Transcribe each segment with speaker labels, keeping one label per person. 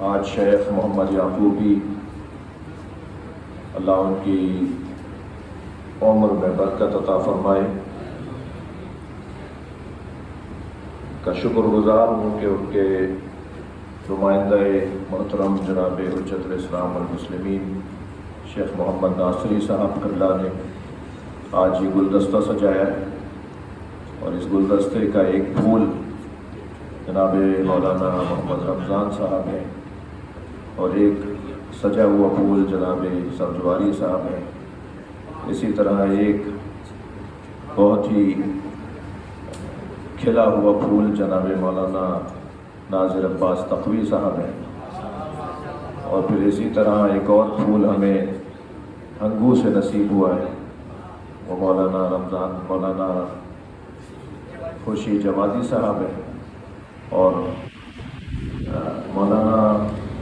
Speaker 1: آج شیخ محمد یعقوبی اللہ ان کی عمر میں برکت عطا فرمائے کا شکر گزار ہوں کہ ان کے نمائندہ محترم جناب حجت الاسلام والمسلمین شیخ محمد ناصری صاحب اللہ نے آج یہ گلدستہ سجایا ہے، اور اس گلدستے کا ایک پھول جناب مولانا محمد رمضان صاحب ہیں اور ایک سجا ہوا پھول جناب سبزواری صاحب ہیں۔ اسی طرح ایک بہت ہی کھلا ہوا پھول جناب مولانا ناظر عباس تقوی صاحب ہیں، اور پھر اسی طرح ایک اور پھول ہمیں ہنگو سے نصیب ہوا ہے، وہ مولانا خوشی جوادی صاحب ہیں، اور مولانا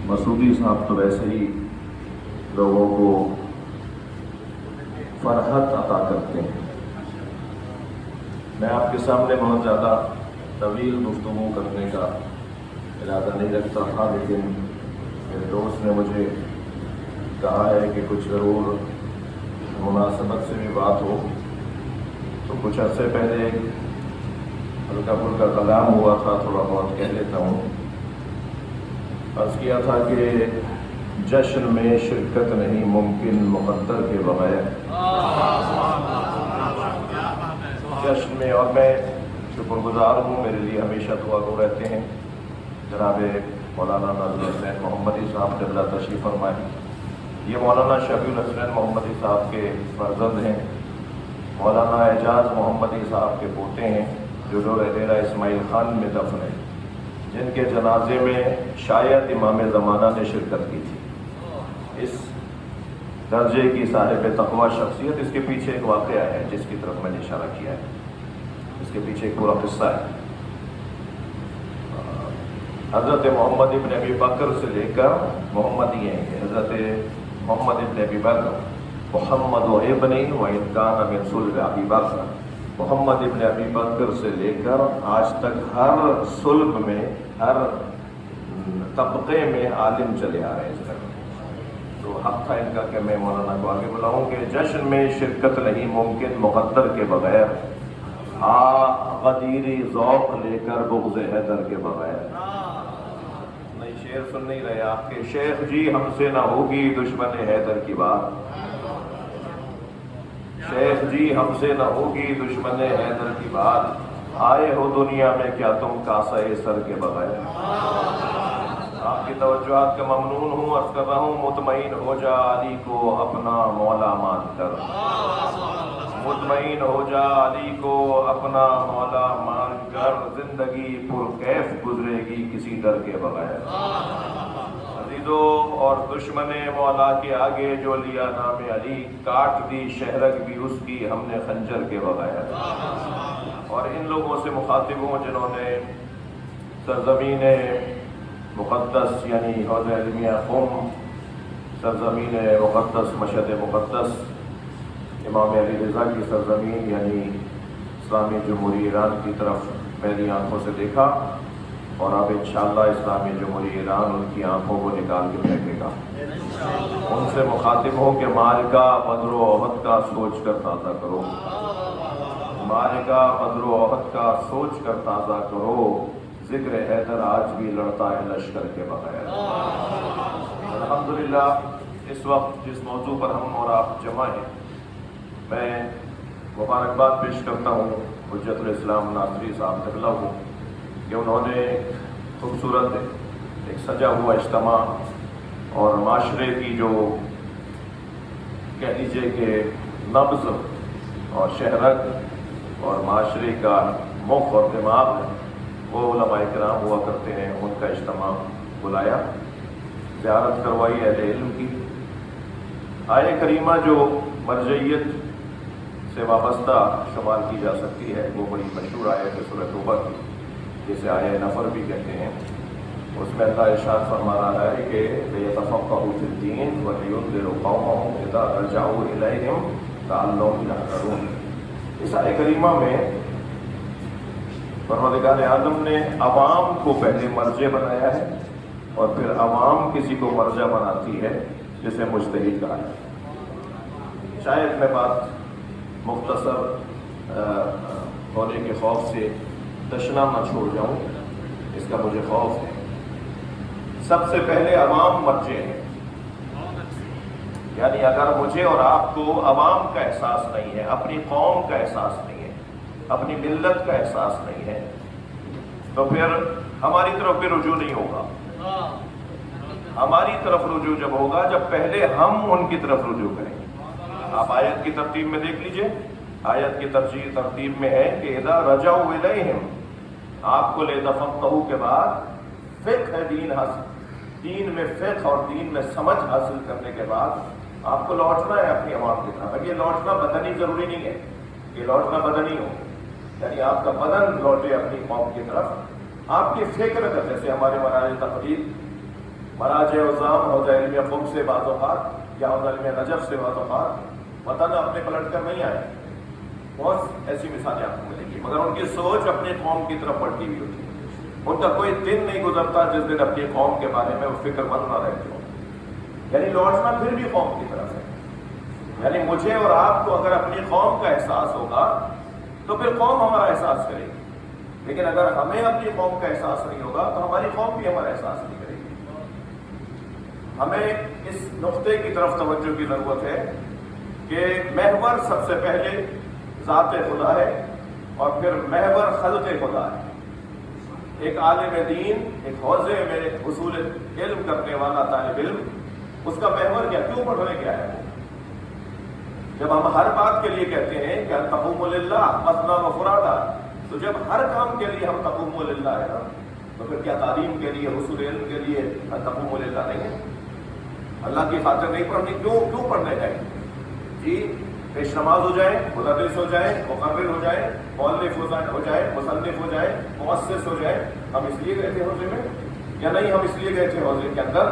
Speaker 1: مسعودی صاحب تو ویسے ہی لوگوں کو فرحت عطا کرتے ہیں۔ میں آپ کے سامنے بہت زیادہ طویل گفتگو کرنے کا ارادہ نہیں رکھتا تھا، لیکن میرے دوست نے مجھے کہا ہے کہ کچھ ضرور مناسبت سے بھی بات ہو، تو کچھ عرصے پہلے ہلکا پھلکا کلام ہوا تھا، تھوڑا بہت کہہ لیتا ہوں۔ عرض کیا تھا کہ جشن میں شرکت نہیں ممکن مقدر کے بغیر، جشن میں، اور میں شکر گزار ہوں، میرے لیے ہمیشہ دعا گو رہتے ہیں جناب مولانا ناظر حسین محمدی صاحب کے اللہ تشریف فرمائے۔ یہ مولانا شفیع الحسین محمدی صاحب کے فرزند ہیں، مولانا اعجاز محمدی صاحب کے پوتے ہیں، جو ڈیرہ اسماعیل خان میں دفن ہیں، جن کے جنازے میں شاید امام زمانہ نے شرکت کی تھی۔ اس درجے کی صاحب تقویٰ شخصیت، اس کے پیچھے ایک واقعہ ہے جس کی طرف میں نے اشارہ کیا ہے، اس کے پیچھے ایک پورا قصہ ہے۔ حضرت محمد ابن ابی بکر سے لے کر محمدی ہیں کہ حضرت محمد ابن ابی بکر محمد و ابن و انکان من صلب ابی بکر، محمد ابن ابی بکر سے لے کر آج تک ہر صلب میں، ہر طبقے میں عالم چلے آ رہے ہیں اس طرح۔ تو حق تھا ان کا کہ میں مولانا کو آگے بلاؤں کہ جشن میں شرکت نہیں ممکن مقدر کے بغیر، غدیری ذوق لے کر بغض حیدر کے بغیر۔ نہیں، شعر سن نہیں رہے آپ کے شیخ جی، ہم سے نہ ہوگی دشمن حیدر کی بات، شیخ جی ہم سے نہ ہوگی دشمن حیدر کی بات، آئے ہو دنیا میں کیا تم کاسہ سر کے بغیر۔ آپ کی توجہات کا ممنون ہوں، عرض کر رہا ہوں مطمئن ہو جا علی کو اپنا مولا مان کر، مطمئن ہو جا علی کو اپنا مولا مان کر، زندگی پرکیف گزرے گی کسی ڈر کے بغیر۔ عزیزو، اور دشمن مولا کے آگے جو لیا نام علی، کاٹ دی شہرک بھی اس کی ہم نے خنجر کے بغیر۔ اور ان لوگوں سے مخاطب ہوں جنہوں نے سرزمین مقدس یعنی حوض علمیہ قم، سرزمین مقدس مشہد مقدس امام علی رضا کی سرزمین یعنی اسلامی جمہوری ایران کی طرف پہلی آنکھوں سے دیکھا، اور اب انشاءاللہ اسلامی جمہوری ایران ان کی آنکھوں کو نکال کے پھینکے گا۔ ان سے مخاطب ہوں کہ معرکہ بدر و احد کا سوچ کر تازہ کرو، معرکہ بدر و احد کا سوچ کر تازہ کرو، ذکر حیدر آج بھی لڑتا ہے لشکر کے بغیر۔ الحمدللہ اس وقت جس موضوع پر ہم اور آپ جمع ہیں، میں مبارکباد پیش کرتا ہوں حجت الاسلام ناصری صاحب قبلہ کو کہ انہوں نے خوبصورت ایک سجا ہوا اجتماع اور معاشرے کی جو کہہ لیجیے کہ نبض اور شہرت اور معاشرے کا مخ اور دماغ ہے، وہ علماء کرام ہوا کرتے ہیں، ان کا اجتماع بلایا، زیارت کروائی اہل علم کی۔ آیہ کریمہ جو مرجعیت سے وابستہ شمار کی جا سکتی ہے، وہ بڑی مشہور آیت ہے سورۃ توبہ کی، جسے آیہ نفر بھی کہتے ہیں۔ اس میں اللہ ارشاد فرما رہا ہے کہ لِيَتَفَقَّهُوا فِي الدِّينِ وَلِيُنذِرُوا قَوْمَهُمْ إِذَا رَجَعُوا إِلَيْهِمْ لَعَلَّهُمْ يَحْذَرُونَ۔ اس آیہ کریمہ میں پروردگار عالم نے عوام کو پہلے مرجع بنایا ہے، اور پھر عوام کسی کو مرجع بناتی ہے جسے مجتہد کہا ہے۔ شاید میں بات مختصر ہونے کے خوف سے تشنا نہ چھوڑ جاؤں، اس کا مجھے خوف ہے۔ سب سے پہلے عوام مرجع ہے، یعنی اگر مجھے اور آپ کو عوام کا احساس نہیں ہے، اپنی قوم کا احساس نہیں ہے، اپنی ملت کا احساس نہیں ہے، تو پھر ہماری طرف بھی رجوع نہیں ہوگا۔ ہماری طرف رجوع جب ہوگا جب پہلے ہم ان کی طرف رجوع کریں گے۔ آپ آیت کی ترتیب میں دیکھ لیجئے، آیت کی ترتیب میں ہے کہ اذا رجعوا الیہم، آپ کو لِتَفَقَّهُوا کے بعد فقہ دین میں فقہ اور دین میں سمجھ حاصل کرنے کے بعد آپ کو لوٹنا ہے اپنی عوام کی طرف۔ اب یہ لوٹنا بدنی ضروری نہیں ہے، یہ لوٹنا بدنی ہو، یعنی آپ کا بدن لوٹے اپنی قوم کی طرف، آپ کی فکر کا، جیسے ہمارے مراجع تقریر، مراجع عظام حوزہ علمیہ قم سے بعض اوقات یا حوزہ علمیہ نجف سے بعض اوقات وطن اپنے پلٹ کر نہیں آئے، بہت ایسی مثالیں آپ کو ملیں گی، مگر ان کی سوچ اپنے قوم کی طرف پلٹی ہوئی ہوتی ہے۔ ان کا کوئی دن نہیں گزرتا جس دن اپنی قوم کے بارے میں وہ فکر مند نہ رہتے ہو، یعنی لوٹنا پھر بھی قوم کی طرف ہے۔ یعنی مجھے اور آپ کو اگر اپنی قوم کا احساس ہوگا تو پھر قوم ہمارا احساس کرے گی، لیکن اگر ہمیں اپنی قوم کا احساس نہیں ہوگا تو ہماری قوم بھی ہمارا احساس نہیں کرے گی۔ ہمیں اس نقطے کی طرف توجہ کی ضرورت ہے کہ محور سب سے پہلے ذات خدا ہے اور پھر محور خلق خدا ہے۔ ایک عالم دین، ایک حوزے میں اصول علم کرنے والا طالب علم، اس کا محور کیا، کیوں پڑھ رہے کیا ہے وہ؟ جب ہم ہر بات کے لیے کہتے ہیں کہ تقوم للہ مثنی و فرادا، تو جب ہر کام کے لیے ہم تقوم للہ ہے نا، تو پھر کیا تعلیم کے لیے، حصول علم کے لیے تقوم للہ نہیں ہے؟ اللہ کی خاطر نہیں پڑھنی، کیوں پڑھنے جائیں؟ جی پیش نماز ہو جائے، مدرس ہو جائے، مقرر ہو جائے، مؤلف ہو جائے، مصنف ہو جائے، مؤسس ہو جائے، ہم اس لیے گئے تھے حوزے میں یا نہیں؟ ہم اس لیے گئے تھے حوزے کے اندر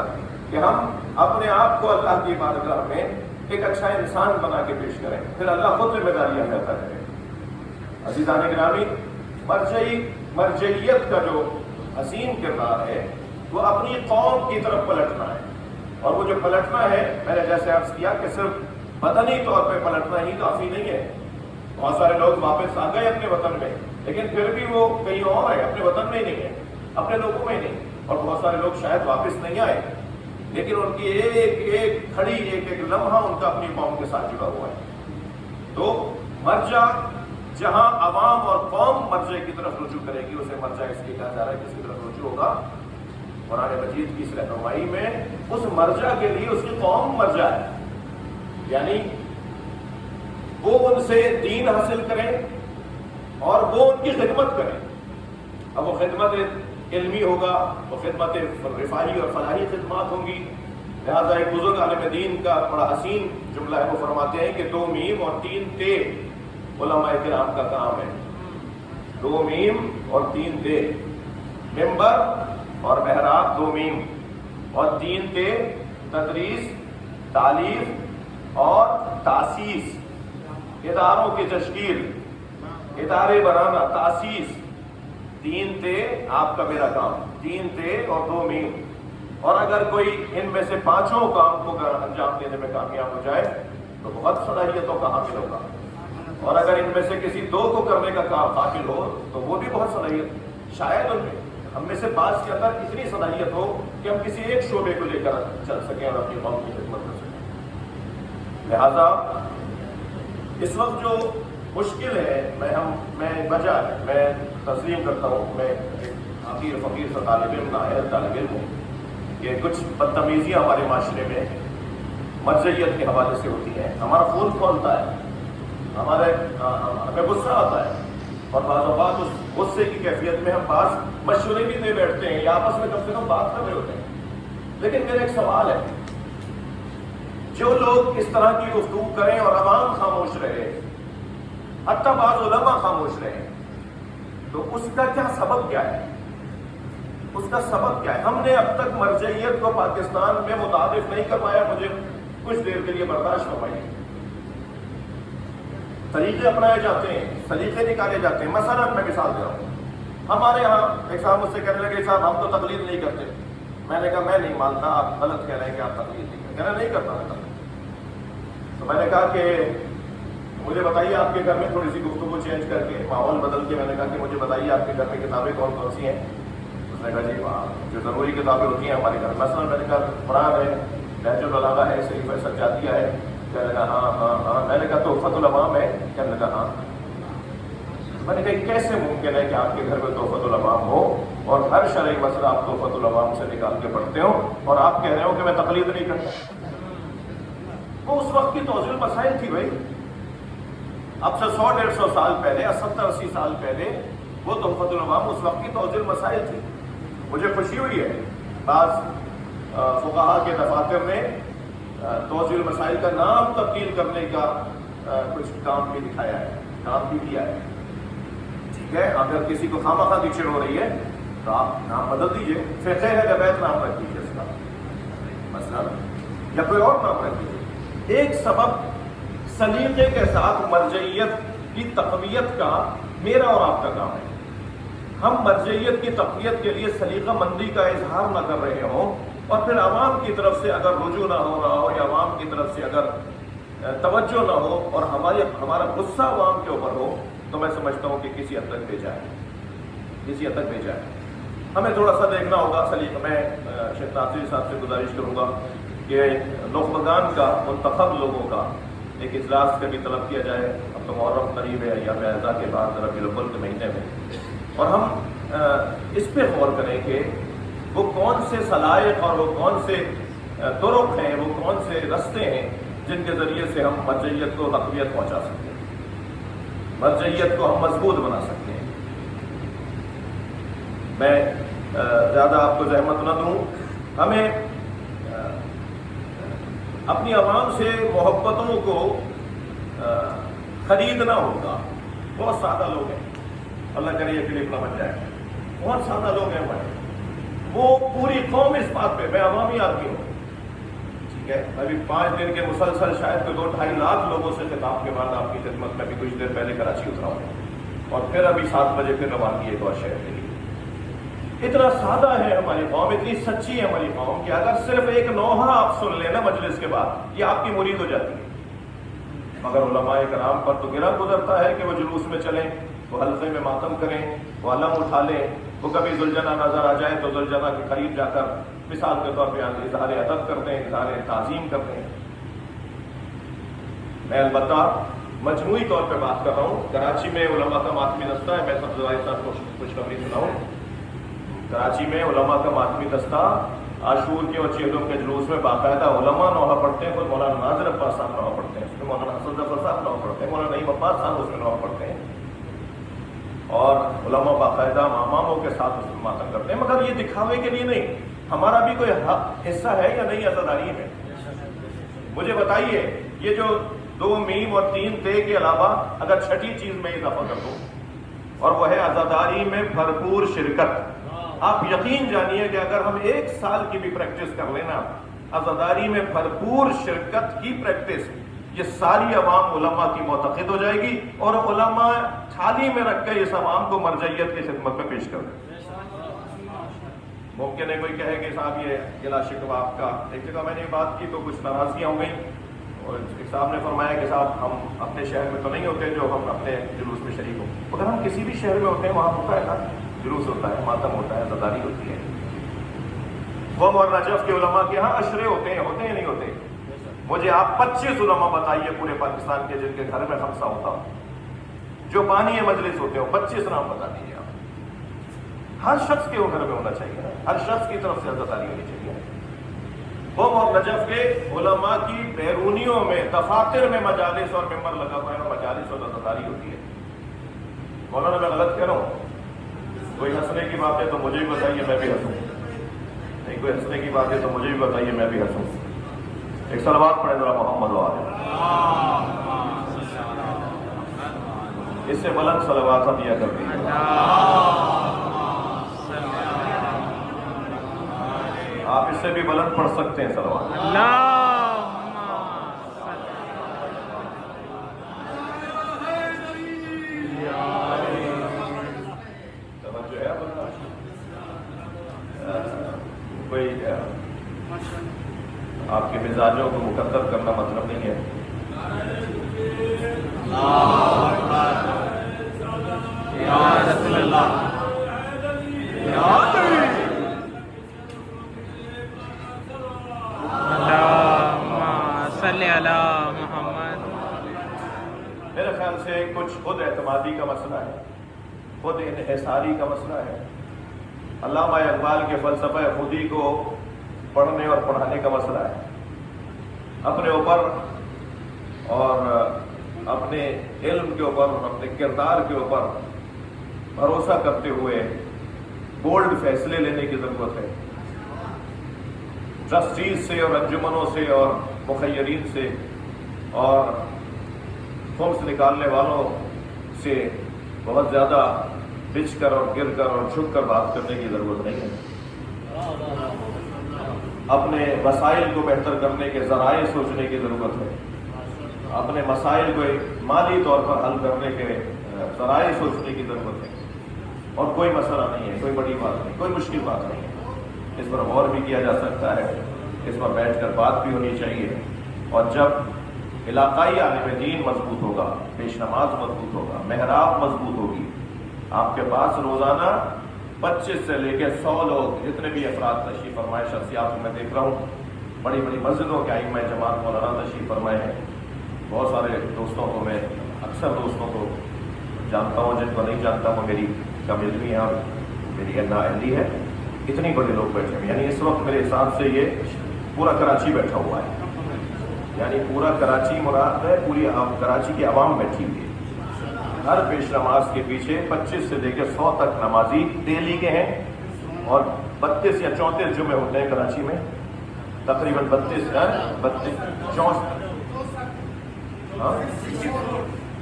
Speaker 1: کہ ہم اپنے آپ کو اللہ کی بارگاہ میں ایک اچھا انسان بنا کے پیش کریں، پھر اللہ خود ذمہ داریاں عطا کرے۔ عزیزان گرامی، مرجعیت کا جو حسین کردار ہے وہ اپنی قوم کی طرف پلٹنا ہے، اور وہ جو پلٹنا ہے، میں نے جیسے عرض کیا کہ صرف بدنی طور پہ پلٹنا ہی کافی نہیں ہے۔ بہت سارے لوگ واپس آ گئے اپنے وطن میں، لیکن پھر بھی وہ کہیں اور ہے، اپنے وطن میں ہی نہیں ہے، اپنے لوگوں میں ہی نہیں، اور بہت سارے لوگ شاید واپس نہیں آئے، لیکن ان کی ایک ایک کھڑی، ایک ایک لمحہ ان کا اپنی قوم کے ساتھ جڑا ہوا ہے۔ تو مرجع جہاں عوام اور قوم مرجع کی طرف رجوع کرے گی، اسے مرجع اس لیے کہا جا رہا ہے کہ اس کی طرف رجوع ہوگا۔ قرآن مجید کی اس رہنمائی میں اس مرجع کے لیے اس کی قوم مرجع ہے، یعنی وہ ان سے دین حاصل کریں اور وہ ان کی خدمت کریں۔ اب وہ خدمت علمی ہوگا، وہ خدمت رفاہی اور فلاحی خدمات ہوں گی۔ لہٰذا ایک بزرگ عالم دین کا بڑا حسین جملہ ہے، وہ فرماتے ہیں کہ 2 میم اور 3 تے علماء کرام کا کام ہے۔ 2 میم اور 3 تے، ممبر اور محراب 2 میم اور 3 تے، تدریس، تعلیف اور تاسیس، اداروں کی تشکیل، ادارے بنانا، تاسیس۔ 3 تے آپ کا میرا کام، 3 تے اور 2 میم، اور اگر کوئی ان میں سے 5 کام کو انجام دینے میں کامیاب ہو جائے تو بہت صلاحیتوں کا حامل ہوگا، اور اگر ان میں سے کسی 2 کو کرنے کا کام حاصل ہو تو وہ بھی بہت صلاحیت، شاید ان میں ہم میں سے بعض کے اندر اتنی صلاحیت ہو کہ ہم کسی ایک شعبے کو لے کر چل سکیں اور اپنی قوم کی خدمت کر سکیں۔ لہذا اس وقت جو مشکل ہے، میں وجہ ہے، میں تسلیم کرتا ہوں، میں حقیر فقیر سا طالب علم، نااہل طالب علم ہوں، کہ کچھ بدتمیزیاں ہمارے معاشرے میں مرجعیت کے حوالے سے ہوتی ہیں۔ ہمارا خون کھولتا ہے، ہمیں غصہ آتا ہے، اور بعض اوقات اس غصے کی کیفیت میں ہم بعض مشورے بھی دے بیٹھتے ہیں یا آپس میں کم سے کم بات کر رہے ہوتے ہیں۔ لیکن میرا ایک سوال ہے، جو لوگ اس طرح کی گفتگو کریں اور عوام خاموش رہے، حتیٰ بعض علماء خاموش رہے، تو اس کا کیا سبب کیا ہے؟ اس کا سبب کیا ہے؟ ہم نے اب تک مرجعیت کو پاکستان میں متعارف نہیں کروایا، مجھے کچھ دیر کے لیے برداشت فرمائیے۔ طریقے اپنائے جاتے ہیں، طریقے نکالے جاتے ہیں۔ مثلا میں مثال دے رہا ہوں، ہمارے ہاں ایک صاحب مجھ سے کہنے لگے، صاحب ہم تو تقلید نہیں کرتے۔ میں نے کہا میں نہیں مانتا، آپ غلط کہہ رہے ہیں کہ آپ تقلید نہیں کرتے. کہنا نہیں کرتا میں تقلید. تو میں نے کہا کہ مجھے بتائیے آپ کے گھر میں تھوڑی سی گفتگو چینج کر کے ماحول بدل کے میں نے کہا کہ مجھے بتائیے آپ کے گھر میں کتابیں کون کون سی ہیں. اس نے کہا جی وہاں جو ضروری کتابیں ہوتی ہیں ہمارے گھر. مثلاً میں نے کہا قرآن ہے، نہج البلاغہ ہے، صحیفہ سجادیہ ہے. کہنے لگا ہاں ہاں ہاں. میں نے کہا تحفۃ العوام ہے. کہنے لگا ہاں. میں نے کہا کیسے ممکن ہے کہ آپ کے گھر میں تحفۃ العوام ہو اور ہر شرعی مسئلہ آپ تحفۃ العوام سے نکال کے پڑھتے ہو اور آپ کہہ رہے ہو کہ میں تقلید نہیں کرتا. وہ اس وقت کی توضیع المسائل تھی بھائی. اب سے 100-150 سال پہلے، 70-80 سال پہلے وہ تحفۃ العوام اس وقت کی توضیع المسائل تھی. مجھے خوشی ہوئی ہے بعض فقہا کے دفاتر نے توضیع المسائل کا نام تبدیل کرنے کا کچھ کام بھی دکھایا ہے، کام بھی کیا ہے. ٹھیک ہے، اگر کسی کو خواہ کی چڑ ہو رہی ہے تو آپ نام بدل دیجئے. فقہ اہل بیت نام رکھ دیجیے اس کا مثلا، یا کوئی اور نام رکھ دیجیے. ایک سبب سلیقے کے ساتھ مرجعیت کی تقویت کا میرا اور آپ کا کام ہے. ہم مرجعیت کی تقویت کے لیے سلیقہ مندی کا اظہار نہ کر رہے ہوں اور پھر عوام کی طرف سے اگر رجوع نہ ہو رہا ہو یا عوام کی طرف سے اگر توجہ نہ ہو اور ہمارا غصہ عوام کے اوپر ہو تو میں سمجھتا ہوں کہ کسی حد تک بھیجا ہے. ہمیں تھوڑا سا دیکھنا ہوگا سلیقہ. میں شیخ ناصری صاحب سے گزارش کروں گا کہ نخبگان کا، منتخب لوگوں کا ایک اجلاس کا بھی طلب کیا جائے. اب تو محرم قریب ہے، ایام اعزا کے بعد ربیع الاول کے مہینے میں، اور ہم اس پہ غور کریں کہ وہ کون سے سلائق اور وہ کون سے طرق ہیں، وہ کون سے رستے ہیں جن کے ذریعے سے ہم مرجعیت کو تقویت پہنچا سکتے ہیں، مرجعیت کو ہم مضبوط بنا سکتے ہیں. میں زیادہ آپ کو زحمت نہ دوں. ہمیں اپنی عوام سے محبتوں کو خریدنا ہوگا. بہت سادہ لوگ ہیں، اللہ کرے یہ کلپ نہ بن جائے. بہت سادہ لوگ ہیں ہمارے، وہ پوری قوم اس بات پہ. میں عوامی آدمی ہوں، ٹھیک ہے. ابھی 5 دن کے مسلسل شاید کہ 2-2.5 لاکھ لوگوں سے خطاب کے بعد آپ کی خدمت میں بھی کچھ دیر پہلے کراچی اترا ہوں اور پھر ابھی 7 بجے پھر روانگی ایک اور شہر کے لیے. اتنا سادہ ہے ہماری قوم، اتنی سچی ہے ہماری قوم کہ اگر صرف ایک نوحہ آپ سن لیں نا مجلس کے بعد، یہ آپ کی مرید ہو جاتی ہے. مگر علماء کرام پر تو گرا گزرتا ہے کہ وہ جلوس میں چلیں، وہ حلقے میں ماتم کریں، وہ علم اٹھا لیں، وہ کبھی ذوالجناح نظر آ جائے تو ذوالجناح کے قریب جا کر مثال کے طور پہ اظہار ادب کرتے ہیں، اظہار تعظیم کرتے ہیں. میں البتہ مجموعی طور پہ بات کر رہا ہوں. کراچی میں علماء کا ماتمی دستہ ہے. میں سب سے ساتھ خوشخبری سناؤں. کراچی میں علماء کا ماتمی دستہ عاشور کے اور چہلم کے جلوس میں باقاعدہ علماء نوحہ پڑھتے ہیں. خود مولانا ناظر عباس صاحب نوحہ پڑھتے ہیں، اس میں مولانا حسن ظفر صاحب نوحہ پڑھتے ہیں، مولانا نعیم عباس صاحب اس میں نوحہ پڑھتے ہیں، اور علماء باقاعدہ اماموں کے ساتھ اس میں ماتم کرتے ہیں. مگر یہ دکھاوے کے لیے نہیں. ہمارا بھی کوئی حصہ ہے یا نہیں عزاداری میں؟ مجھے بتائیے. یہ جو 2 میم اور 3 تے کے علاوہ اگر 6ٹھی چیز میں اضافہ کر دوں اور وہ ہے عزاداری میں بھرپور شرکت. آپ یقین جانیے کہ اگر ہم 1 سال کی بھی پریکٹس کر لینا عزاداری میں بھرپور شرکت کی پریکٹس، یہ ساری عوام علماء کی معتقد ہو جائے گی اور علماء تھالی میں رکھ کے اس عوام کو مرجعیت کی خدمت میں پیش کر دیں. ممکن ہے کوئی کہے کہ صاحب یہ گلا شکوہ آپ کا. ایک جگہ میں نے بات کی تو کچھ ناراضگیاں ہو گئیں اور ایک صاحب نے فرمایا کہ صاحب ہم اپنے شہر میں تو نہیں ہوتے جو ہم اپنے جلوس میں شریک ہوں. اگر ہم کسی بھی شہر میں ہوتے ہیں وہاں ہوتا ہے نا، جلوس ہوتا ہے، ماتم ہوتا ہے، عزاداری ہوتی ہے. قوم اور نجف کے علماء کے ہاں عشرے ہوتے ہیں یا نہیں ہوتے؟ مجھے آپ 25 علماء بتائیے پورے پاکستان کے جن کے گھر میں خمسہ ہوتا ہو، جو بانی مجلس ہوتے ہو. 25 نام بتا دیجیے آپ. ہر شخص کے وہ گھر میں ہونا چاہیے نا، ہر شخص کی طرف سے عزاداری ہونی چاہیے. قوم اور نجف کے علماء کی بیرونیوں میں دفاتر میں مجالس اور ممبر لگا ہوا ہے اور مجالس اور عزاداری ہوتی ہے. مولانا میں غلط کہہ رہا ہوں؟ کوئی ہنسنے کی بات ہے تو مجھے بھی بتائیے، میں بھی ہنسوں. نہیں کوئی ہنسنے کی بات ہے تو مجھے بھی بتائیے، میں بھی ہنسوں. ایک صلوات پڑھیں ذرا محمد وآلہ. اس سے بلند صلوات ہم دیا کرتے ہیں. آپ اس سے بھی بلند پڑھ سکتے ہیں صلوات. کوئی آپ کے مزاجوں کو مقدر کرنا مطلب نہیں ہے.
Speaker 2: یا رسول اللہ، اللہم صلی علی محمد.
Speaker 1: میرے خیال سے کچھ خود اعتمادی کا مسئلہ ہے، خود انحصاری کا مسئلہ ہے. علامہ اقبال کے فلسفہ خودی کو پڑھنے اور پڑھانے کا مسئلہ ہے. اپنے اوپر اور اپنے علم کے اوپر، اپنے کردار کے اوپر بھروسہ کرتے ہوئے بولڈ فیصلے لینے کی ضرورت ہے. ٹرسٹیز سے اور انجمنوں سے اور مخیرین سے اور خمس نکالنے والوں سے بہت زیادہ بچھ کر اور گر کر اور جھک کر بات کرنے کی ضرورت نہیں ہے. اپنے وسائل کو بہتر کرنے کے ذرائع سوچنے کی ضرورت ہے. اپنے مسائل کو مالی طور پر حل کرنے کے ذرائع سوچنے کی ضرورت ہے. اور کوئی مسئلہ نہیں ہے، کوئی بڑی بات نہیں، کوئی مشکل بات نہیں ہے. اس پر غور بھی کیا جا سکتا ہے، اس پر بیٹھ کر بات بھی ہونی چاہیے. اور جب علاقائی عالم دین مضبوط ہوگا، پیش نماز مضبوط ہوگا، محراب مضبوط ہوگی، آپ کے پاس روزانہ 25 سے لے کے 100 لوگ جتنے بھی افراد تشریف فرمائے، شخصیات میں دیکھ رہا ہوں بڑی بڑی مسجدوں کے ائمہ جماعت مولانا تشریف فرمائے ہیں. بہت سارے دوستوں کو میں اکثر دوستوں کو جانتا ہوں، جن کو نہیں جانتا وہ میری کم علمی ہے اور میری نااہلی ہے. اتنی بڑے لوگ بیٹھے ہیں، یعنی اس وقت میرے حساب سے یہ پورا کراچی بیٹھا ہوا ہے. یعنی پورا کراچی مراد ہے، پوری کراچی کی عوام بیٹھی ہوئی ہے. ہر پیش نماز کے پیچھے 25 سے لے کے 100 تک نمازی دہلی کے ہیں. اور 32 یا 34 جمعے ہوتے ہیں کراچی میں، تقریباً 32 34.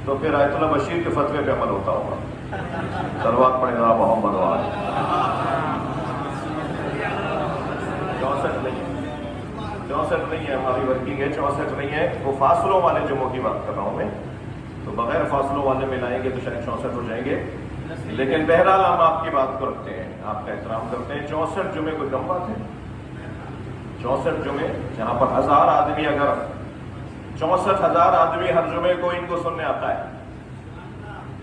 Speaker 1: تو پھر آیت اللہ بشیر کے فتوے پہ عمل ہوتا ہوگا. صلوات پڑھے گا محمد وآلہ. 64 نہیں ہے، 64 نہیں ہے ہماری ورکنگ ہے، 64 نہیں ہے. وہ فاصلوں والے جمعوں کی بات کر رہا ہوں میں، تو بغیر فاصلوں والے میں لائیں گے تو شاید 64 ہو جائیں گے. لیکن بہرحال ہم آپ کی بات کو رکھتے ہیں، آپ کا احترام کرتے ہیں. 64 جمعے کوئی کم بات ہے؟ 64 جمعے جہاں پر 1000 آدمی، اگر 64,000 آدمی ہر جمعے کو ان کو سننے آتا ہے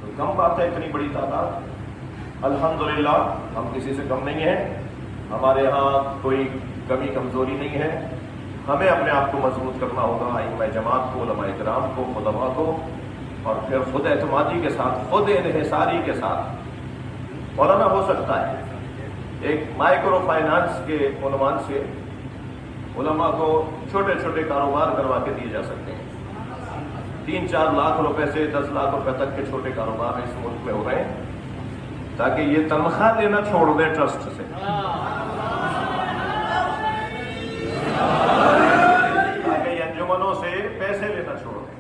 Speaker 1: تو کم بات ہے اتنی بڑی تعداد. الحمدللہ ہم کسی سے کم نہیں ہیں، ہمارے ہاں کوئی کمی کمزوری نہیں ہے. ہمیں اپنے آپ کو مضبوط کرنا ہوگا، ائمہ جماعت کو، علماء کرام کو، خطباء کو، اور پھر خود اعتمادی کے ساتھ، خود انحصاری کے ساتھ. مولانا ہو سکتا ہے ایک مائکرو فائنانس کے عنوان سے علماء کو چھوٹے چھوٹے کاروبار کروا کے دیے جا سکتے ہیں. 3-4 لاکھ روپے سے 10 لاکھ روپے تک کے چھوٹے کاروبار اس ملک میں ہو رہے ہیں، تاکہ یہ تنخواہ دینا چھوڑ دیں ٹرسٹ سے، تاکہ یہ انجمنوں سے پیسے لینا چھوڑ دیں.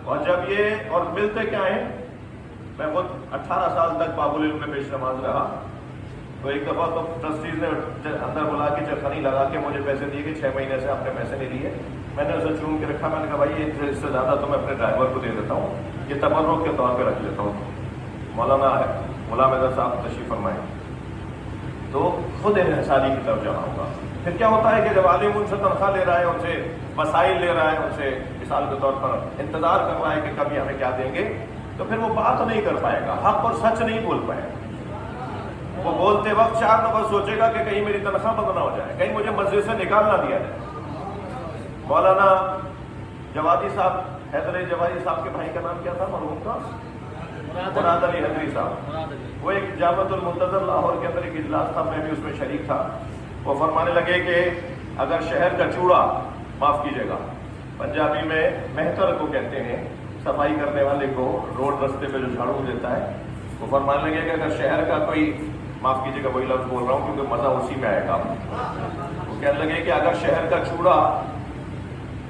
Speaker 1: اور جب یہ، اور ملتے کیا ہیں، میں خود 18 سال تک باب العلم میں پیش نماز رہا. تو ایک دفعہ تو ٹرسٹیز نے اندر بلا کے چرخنی لگا کے مجھے پیسے دیے کہ 6 مہینے سے آپ نے پیسے نہیں لیے. میں نے اسے چوم کے رکھا. میں نے کہا بھائی اس سے زیادہ تو میں اپنے ڈرائیور کو دے دیتا ہوں، یہ تبرک کے طور پہ رکھ لیتا ہوں. مولانا ہے غلام حیدر صاحب تشریف فرمائے. تو خود انحصاری کی طرف جانا ہوگا. پھر کیا ہوتا ہے کہ جب عالم ان سے تنخواہ لے رہا ہے، ان سے مسائل لے رہا ہے، ان سے مثال کے طور پر انتظار کر رہا ہے کہ کبھی ہمیں کیا دیں گے، تو پھر وہ بات نہیں کر پائے گا، حق اور سچ نہیں بول پائے گا. وہ بولتے وقت 4 دفعہ سوچے گا کہ کہیں میری تنخواہ بند نہ ہو جائے، کہیں مجھے مسجد سے نکال نہ دیا جائے. مولانا جوادی صاحب، حیدر جوادی صاحب کے بھائی کا نام کیا تھا مرحوم کا؟ مراد علی حیدری صاحب. وہ ایک جامعۃ المنتظر لاہور کے اندر ایک اجلاس تھا، میں بھی اس میں شریک تھا. وہ فرمانے لگے کہ اگر شہر کا چوڑا، معاف کیجیے گا پنجابی میں مہتر کو کہتے ہیں، صفائی کرنے والے کو، روڈ رستے پہ جو جھاڑو دیتا ہے، وہ فرمانے لگے کہ اگر شہر کا کوئی، معاف کیجیے گا وہی لفظ بول رہا ہوں کیونکہ مزہ اسی میں آئے گا. وہ کہنے لگے کہ اگر شہر کا چوڑا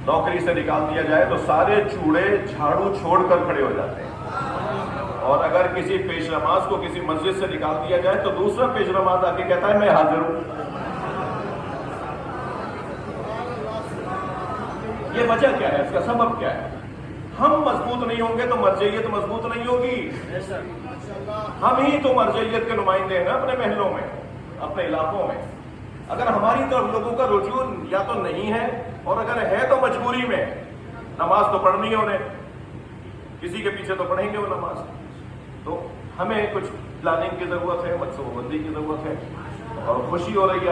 Speaker 1: نوکری سے نکال دیا جائے تو سارے چوڑے جھاڑو چھوڑ کر کھڑے ہو جاتے ہیں، اور اگر کسی پیش نماز کو کسی مسجد سے نکال دیا جائے تو دوسرا پیش نماز آ کے کہتا ہے میں حاضر ہوں. یہ وجہ کیا ہے، اس کا سبب کیا ہے؟ ہم مضبوط نہیں ہوں گے تو مرجعیت مضبوط نہیں ہوگی. ہم ہی تو مرجعیت کے نمائندے ہیں نا اپنے محلوں میں، اپنے علاقوں میں. اگر ہماری طرف لوگوں کا رجوع یا تو نہیں ہے اور اگر ہے تو مجبوری میں، نماز تو پڑھنی ہے انہیں، کسی کے پیچھے تو پڑھیں گے وہ نماز، تو ہمیں کچھ پلاننگ کی ضرورت ہے، منصوبہ بندی کی ضرورت ہے، اور خوشی ہو رہی ہے